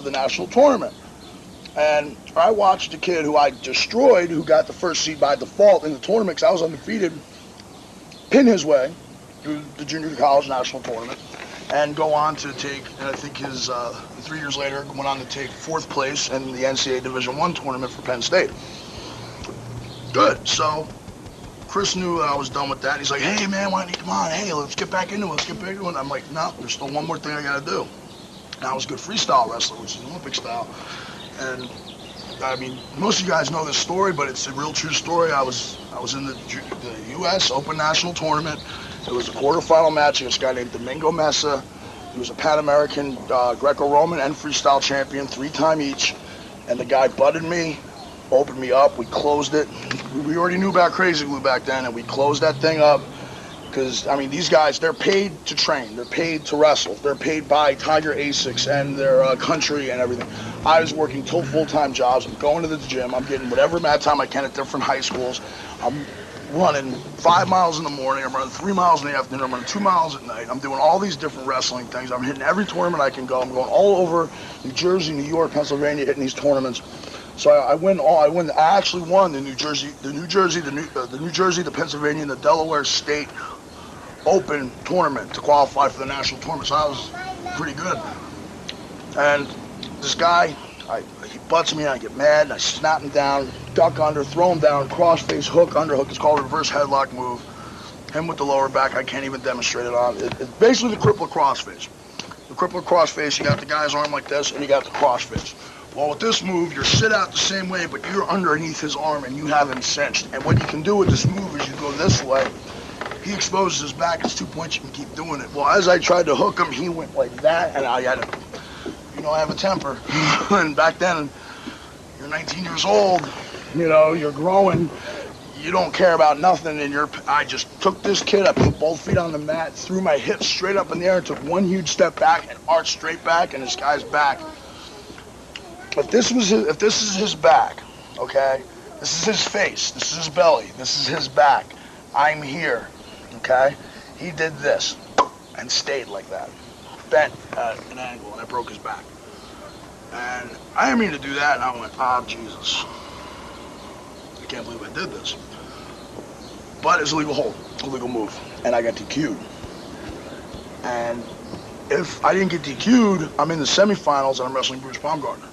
of the national tournament. And I watched a kid who I destroyed, who got the first seed by default in the tournament because I was undefeated, pin his way through the junior college national tournament and go on to take, and I think his 3 years later, went on to take 4th place in the NCAA Division I tournament for Penn State. Good. So Chris knew I was done with that. He's like, hey, man, why don't you come on? Hey, let's get back into it. Let's get back into it. I'm like, no, there's still one more thing I got to do. And I was a good freestyle wrestler, which is an Olympic style. And I mean, most of you guys know this story, but it's a real true story. I was in the U.S. Open National Tournament. It was a quarterfinal match against a guy named Domingo Mesa. He was a Pan American Greco-Roman and freestyle champion, 3-time each. And the guy butted me, opened me up. We closed it. We already knew about Crazy Glue back then, and we closed that thing up. Because, I mean, these guys, they're paid to train. They're paid to wrestle. They're paid by Tiger Asics and their country and everything. I was working two full-time jobs. I'm going to the gym. I'm getting whatever mat time I can at different high schools. I'm running 5 miles in the morning. I'm running 3 miles in the afternoon. I'm running 2 miles at night. I'm doing all these different wrestling things. I'm hitting every tournament I can go. I'm going all over New Jersey, New York, Pennsylvania, hitting these tournaments. So I win all. I actually won the New Jersey, the Pennsylvania, and the Delaware State Open tournament to qualify for the national tournament. So I was pretty good. And this guy, he butts me, and I get mad, and I snap him down, duck under, throw him down, crossface, hook, underhook. It's called a reverse headlock move. Him with the lower back, I can't even demonstrate it on. It's basically the crippler crossface. The crippler crossface, you got the guy's arm like this, and you got the crossface. Well, with this move, you're sit out the same way, but you're underneath his arm, and you have him cinched. And what you can do with this move is you go this way. He exposes his back, it's 2 points, you can keep doing it. Well, as I tried to hook him, he went like that, and I had to, I have a temper. And back then, you're 19 years old, you're growing, you don't care about nothing, and I just took this kid, I put both feet on the mat, threw my hips straight up in the air, and took one huge step back, and arched straight back, and this guy's back. If this is his back, okay, this is his face, this is his belly, this is his back, I'm here. Okay, he did this and stayed like that, bent at an angle, and I broke his back. And I didn't mean to do that, and I went, Jesus, I can't believe I did this. But it's a legal hold, a legal move, and I got DQ'd. And if I didn't get DQ'd, I'm in the semifinals, and I'm wrestling Bruce Baumgartner.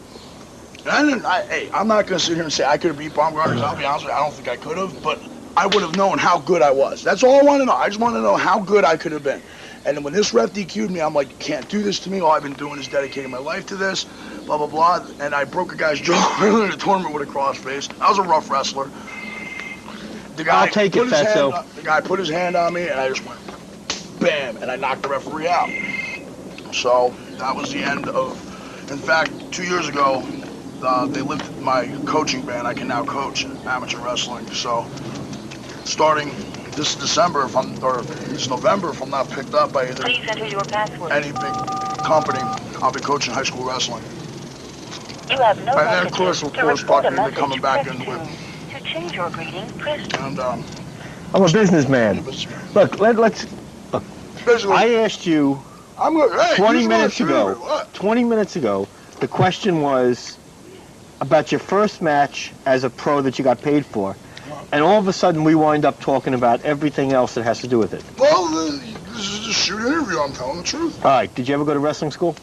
And I'm not going to sit here and say I could have beat Baumgartner, because I'll be honest with you, I don't think I could have, but I would have known how good I was. That's all I want to know. I just want to know how good I could have been. And then when this ref DQ'd me, I'm like, you can't do this to me. All I've been doing is dedicating my life to this, blah, blah, blah. And I broke a guy's jaw earlier in the tournament with a crossface. I was a rough wrestler. The guy The guy put his hand on me, and I just went, bam, and I knocked the referee out. So that was the end of, in fact, 2 years ago, they lifted my coaching ban. I can now coach amateur wrestling. So starting this November, if I'm not picked up by either any big company, I'll be coaching high school wrestling. You have no and then, of course, probably coming back in with. To change your greeting, press. And I'm a businessman. Look, let's. I asked you 20 minutes ago. 20 minutes ago, the question was about your first match as a pro that you got paid for. And all of a sudden, we wind up talking about everything else that has to do with it. Well, this is a shoot interview. I'm telling the truth. All right. Did you ever go to wrestling school?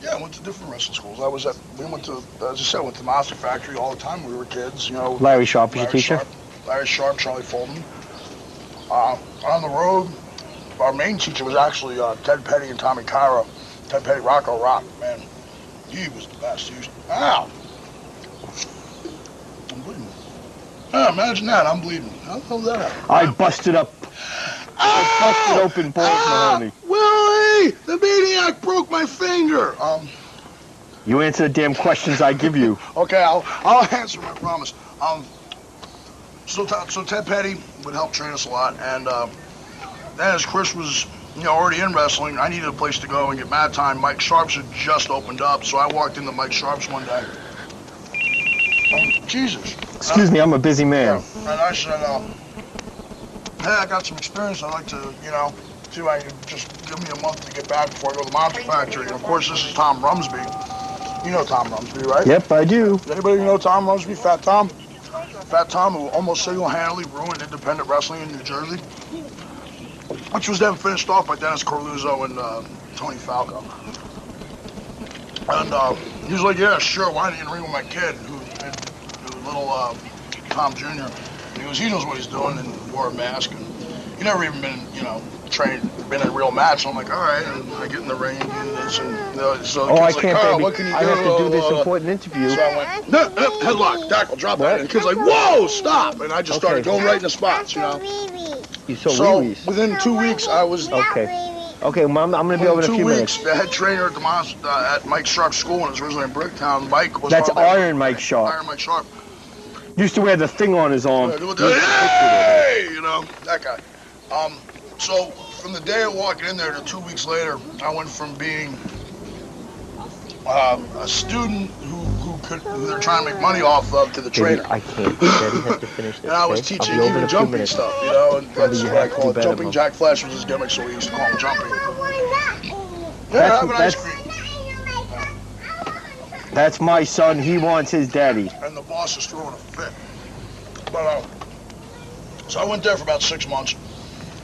Yeah, I went to different wrestling schools. We went to, as I said, went to Monster Factory all the time when we were kids. Larry Sharp was your teacher? Larry Sharp, Charlie Fulton. On the road, our main teacher was actually Ted Petty and Tommy Cairo. Ted Petty, Rocco Rock, man. He was the best. Ow! I'm bleeding. Imagine that, I'm bleeding. How the hell did that happen? I busted open balls, Mahoney. Willie! The maniac broke my finger! You answer the damn questions I give you. Okay, I'll answer, I promise. So Ted Petty would help train us a lot, and then as Chris was already in wrestling, I needed a place to go and get mat time. Mike Sharp's had just opened up, so I walked into Mike Sharp's one day. Jesus. Excuse me, I'm a busy man. Yeah, and I said, hey, I got some experience. I'd like to, see if I can just give me a month to get back before I go to the Monster Factory. And of course, this is Tom Rumsby. You know Tom Rumsby, right? Yep, I do. Does anybody know Tom Rumsby, Fat Tom? Fat Tom, who almost single-handedly ruined independent wrestling in New Jersey, which was then finished off by Dennis Corluzzo and Tony Falco. And he was like, yeah, sure, why didn't you ring with my kid, who little Tom Jr. And he goes, he knows what he's doing, and wore a mask, and he never even been, trained, been in a real match. So I'm like, all right, and I get in the ring and do this, and so the kid's I can't, like, Carl, baby. what can you do? I have to do this important interview. So I went, no, headlock, tackle, drop that. And the kid's like, whoa, stop. And I just started going right in the spots, You saw So Wee-Wees. within 2 weeks, I was... Okay, Mom, I'm going to be over in a few minutes. 2 weeks, the head trainer at Mike Sharp's school, when it was originally in Bricktown, Mike was... That's Iron Mike Sharp. Iron Mike Sharp. Used to wear the thing on his arm. Hey, that guy. So from the day of walking in there to 2 weeks later, I went from being a student who they're trying to make money off of to the trainer. I can't. Daddy has to finish this. And I was teaching even jumping stuff, and that's what I call it. Jumping Jack Flash was his gimmick, so we used to call him jumping. Yeah, have an ice cream. That's my son. He wants his daddy. And the boss is throwing a fit. But so I went there for about 6 months,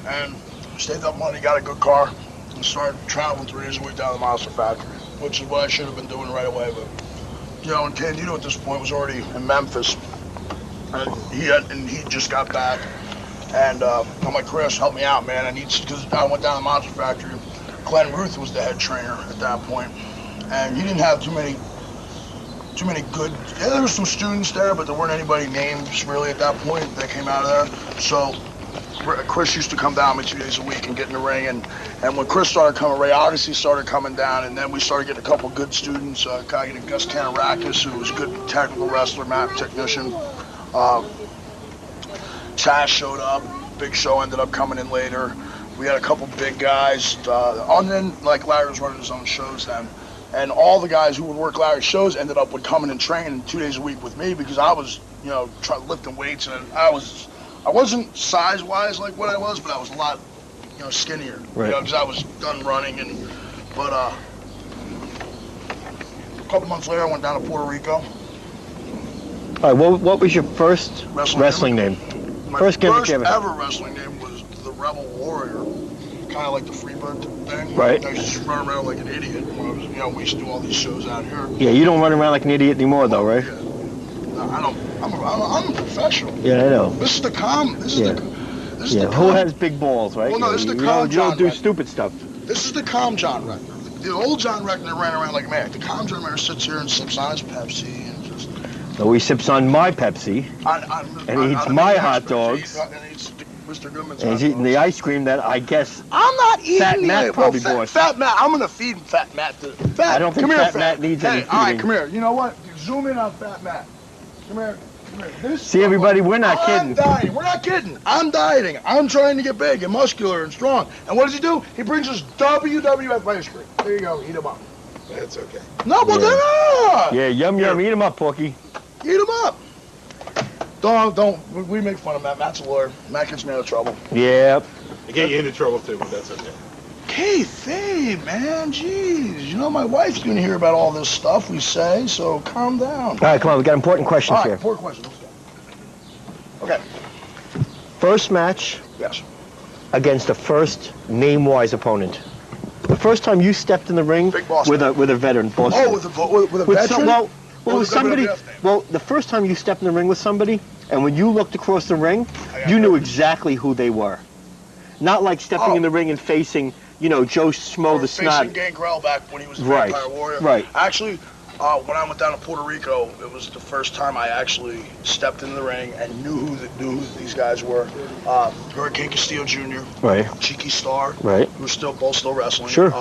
and saved up money, got a good car, and started traveling 3 days a week down to the Monster Factory, which is what I should have been doing right away. But and Candido at this point was already in Memphis, and he just got back. And I'm like, Chris, help me out, man. Because I went down to the Monster Factory. Glenn Ruth was the head trainer at that point, and he didn't have too many good. Yeah, there were some students there, but there weren't anybody names really at that point that came out of there. So Chris used to come down with me 2 days a week and get in the ring, and when Chris started coming, Ray Odyssey started coming down, and then we started getting a couple good students. Guy named Gus Kanarakis, who was a good technical wrestler, map technician. Chaz showed up. Big Show ended up coming in later. We had a couple big guys, and then Larry was running his own shows then. And all the guys who would work Larry's shows ended up coming and training 2 days a week with me, because I was, lifting weights, and I wasn't size-wise like what I was, but I was a lot, skinnier. Right. Because I was done running, but a couple months later, I went down to Puerto Rico. All right, what was your first wrestling name? My first ever wrestling name was the Rebel Warrior. Kind of like the Freebird thing. Right. I used to run around like an idiot when I was, we used to do all these shows out here. Yeah, you don't run around like an idiot anymore, though, right? Yeah. No, I don't. I'm a professional. Yeah, I know. This is the calm. This is the. This is the Who has big balls, right? Well, no, this is the you calm. don't do stupid stuff. This is the calm John Reckner. The old John Reckner ran around like a man. The calm John Reckner sits here and sips on his Pepsi and just. No, he sips on my Pepsi. And he eats my hot dogs. And he eats Mr. Goodman's and he's eating the ice cream that I guess I'm not eating Fat Matt probably bought. Fat Matt, I'm gonna feed Fat Matt. I don't think Fat Matt needs any feeding. All right, come here. You know what? Zoom in on Fat Matt. Come here. See, everybody, we're not kidding. I'm dieting. We're not kidding. I'm dieting. I'm trying to get big and muscular and strong. And what does he do? He brings us WWF ice cream. There you go. Eat them up. That's okay. No, well, they're not. Yeah, yum. Eat them up, Porky. Eat them up. Don't. We make fun of Matt. Matt's a lawyer. Matt gets me out of trouble. Yep. I get you into trouble too, but that's okay. Kayfabe, man. Jeez. My wife's going to hear about all this stuff we say, so calm down. All right, come on. We got important questions here. Important questions. Let's go. Okay. First match. Yes. Against the first name-wise opponent. The first time you stepped in the ring with a veteran. Boss with a veteran? With somebody. Well, the first time you stepped in the ring with somebody, and when you looked across the ring, you knew exactly who they were. Not like stepping in the ring and facing, Joe Schmo the Snot. Facing Gangrel back when he was the Vampire Warrior. Right. Actually, when I went down to Puerto Rico, it was the first time I actually stepped in the ring and knew who these guys were. Hurricane Castillo Jr. Right. Cheeky Star. Right. Who were both still wrestling. Sure.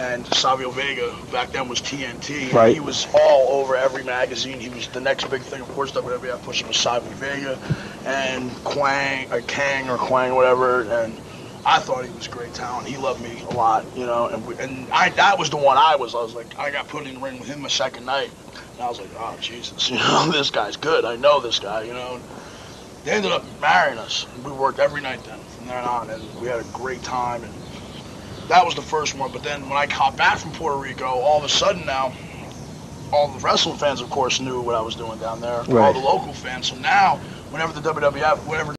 And Savio Vega, who back then was TNT. Right. He was all over every magazine. He was the next big thing. Of course, WWF pushed him was Savio Vega and Kang or Quang, whatever. And I thought he was great talent. He loved me a lot, And that was the one I was like, I got put in the ring with him the second night. And I was like, oh, Jesus, this guy's good. I know this guy, They ended up marrying us. We worked every night then from then on, and we had a great time. And That was the first one. But then when I got back from Puerto Rico, all of a sudden now, all the wrestling fans, of course, knew what I was doing down there. Right. All the local fans. So now, whenever the WWF, whenever